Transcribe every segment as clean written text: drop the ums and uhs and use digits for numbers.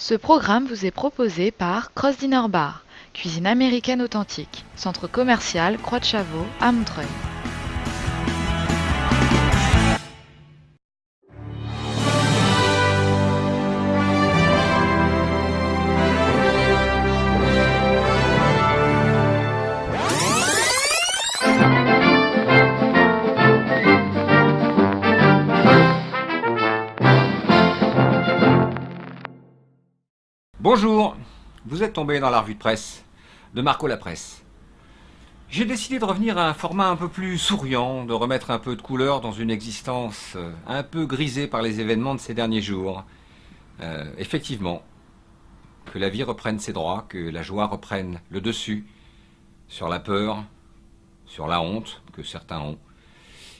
Ce programme vous est proposé par Cross Dinner Bar, cuisine américaine authentique, centre commercial Croix de Chavaux à Montreuil. Bonjour, vous êtes tombé dans la revue de presse de Marco la Presse. J'ai décidé de revenir à un format un peu plus souriant, de remettre un peu de couleur dans une existence un peu grisée par les événements de ces derniers jours. Effectivement, que la vie reprenne ses droits, que la joie reprenne le dessus sur la peur, sur la honte que certains ont,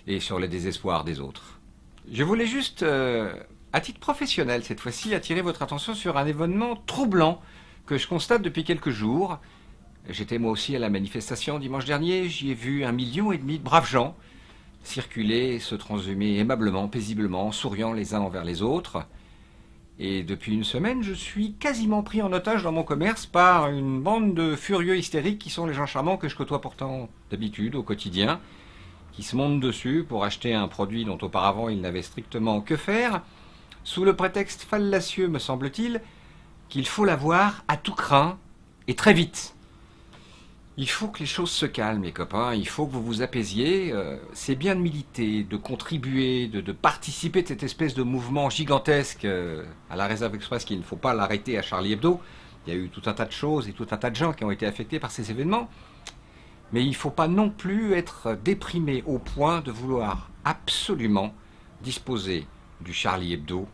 et sur le désespoir des autres. Je voulais juste, à titre professionnel cette fois-ci, attirer votre attention sur un événement troublant que je constate depuis quelques jours. J'étais moi aussi à la manifestation dimanche dernier, j'y ai vu 1,5 million de braves gens circuler, se transhumer aimablement, paisiblement, souriant les uns envers les autres. Et depuis une semaine, je suis quasiment pris en otage dans mon commerce par une bande de furieux hystériques qui sont les gens charmants que je côtoie pourtant d'habitude au quotidien, qui se montent dessus pour acheter un produit dont auparavant ils n'avaient strictement que faire, sous le prétexte fallacieux, me semble-t-il, qu'il faut l'avoir à tout crin et très vite. Il faut que les choses se calment, les copains, il faut que vous vous apaisiez. C'est bien de militer, de contribuer, de participer de cette espèce de mouvement gigantesque à la Réserve Express, qu'il ne faut pas l'arrêter à Charlie Hebdo. Il y a eu tout un tas de choses et tout un tas de gens qui ont été affectés par ces événements. Mais il ne faut pas non plus être déprimé au point de vouloir absolument disposer du Charlie Hebdo,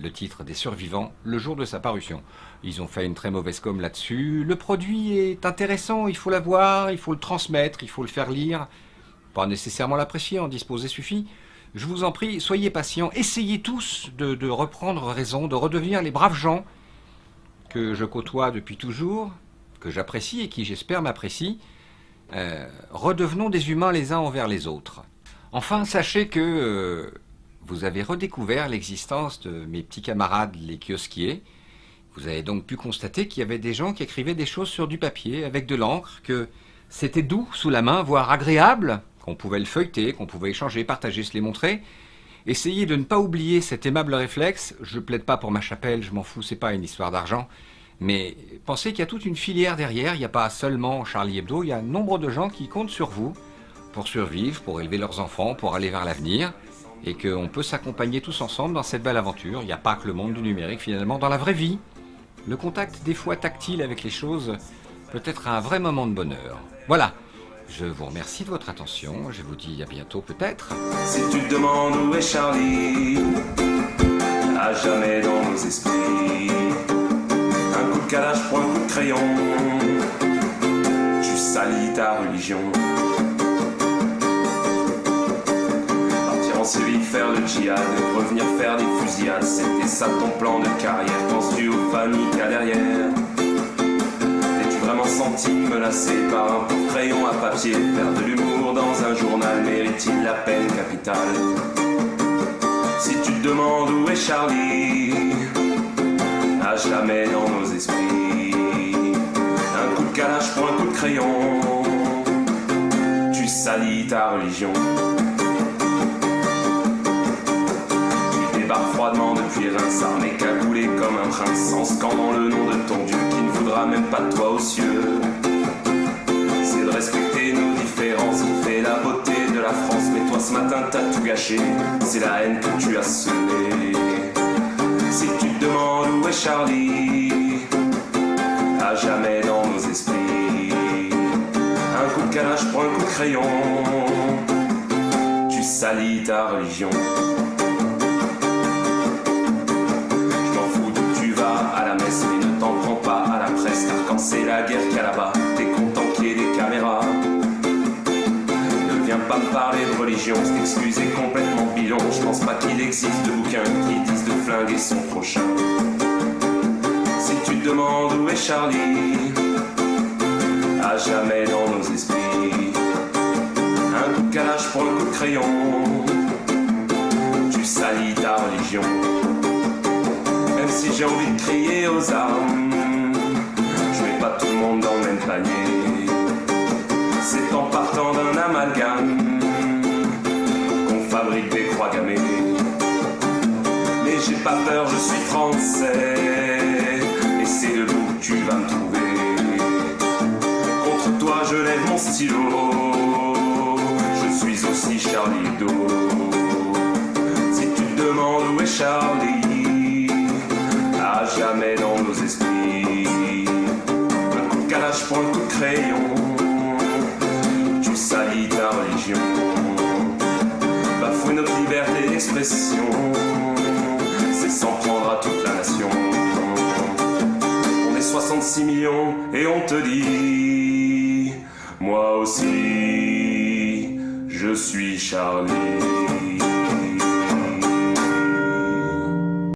le titre des survivants, le jour de sa parution. Ils ont fait une très mauvaise com là-dessus. Le produit est intéressant, il faut l'avoir, il faut le transmettre, il faut le faire lire. Pas nécessairement l'apprécier, en disposer suffit. Je vous en prie, soyez patients, essayez tous de reprendre raison, de redevenir les braves gens que je côtoie depuis toujours, que j'apprécie et qui, j'espère, m'apprécient. Redevenons des humains les uns envers les autres. Enfin, sachez que vous avez redécouvert l'existence de mes petits camarades les kiosquiers. Vous avez donc pu constater qu'il y avait des gens qui écrivaient des choses sur du papier avec de l'encre, que c'était doux sous la main, voire agréable, qu'on pouvait le feuilleter, qu'on pouvait échanger, partager, se les montrer. Essayez de ne pas oublier cet aimable réflexe. Je plaide pas pour ma chapelle, je m'en fous, c'est pas une histoire d'argent. Mais pensez qu'il y a toute une filière derrière, il n'y a pas seulement Charlie Hebdo, il y a nombre de gens qui comptent sur vous pour survivre, pour élever leurs enfants, pour aller vers l'avenir, et qu'on peut s'accompagner tous ensemble dans cette belle aventure. Il n'y a pas que le monde du numérique finalement, dans la vraie vie. Le contact des fois tactile avec les choses peut être un vrai moment de bonheur. Voilà, je vous remercie de votre attention, je vous dis à bientôt peut-être. Si tu te demandes où est Charlie, à jamais dans nos esprits, un coup de calage pour un coup de crayon, tu salis ta religion. Partir en Syrie, faire le djihad, revenir faire des fusillades, c'était ça ton plan de carrière. Penses-tu aux familles qu'il y a derrière? T'es-tu vraiment senti menacé par un pauvre crayon à papier? Faire de l'humour dans un journal mérite-t-il la peine capitale? Si tu te demandes où est Charlie, à jamais dans nos esprits, un coup de calage pour un coup de crayon, tu salis ta religion. Tu débarques froidement depuis Reims, armé cagoulé comme un prince, en scandant le nom de ton Dieu qui ne voudra même pas de toi aux cieux. C'est de respecter nos différences qui fait la beauté de la France, mais toi ce matin t'as tout gâché, c'est la haine que tu as semée. Si tu te demandes où est Charlie, à jamais dans nos esprits, un coup de calage pour un coup de crayon, tu salis ta religion. Je m'en fous d'où tu vas à la messe, mais ne t'en prends pas à la presse, car quand c'est la guerre qu'il y a là-bas, t'es content qu'il y ait des caméras. Ne viens pas me parler de religion, c'est excusé complètement bidon. Je pense pas qu'il existe de bouquins qui disent de flinguer son prochain. Si tu te demandes où est Charlie, à jamais dans nos esprits, un coup de calage pour un coup de crayon, tu salis ta religion. Même si j'ai envie de crier aux armes, je mets pas tout le monde dans le même panier. C'est en partant d'un amalgame qu'on fabrique des croix gammées. Mais j'ai pas peur, je suis français, et c'est debout que tu vas me trouver. Contre toi je lève mon stylo, je suis aussi Charlie Hebdo. Si tu te demandes où est Charlie, à jamais dans nos esprits. Un coup de calage pour un coup de crayon, tu salis ta religion. Bafouer notre liberté d'expression, c'est s'en prendre à toute la nation. On est 66 millions et on te dit, moi aussi, je suis Charlie.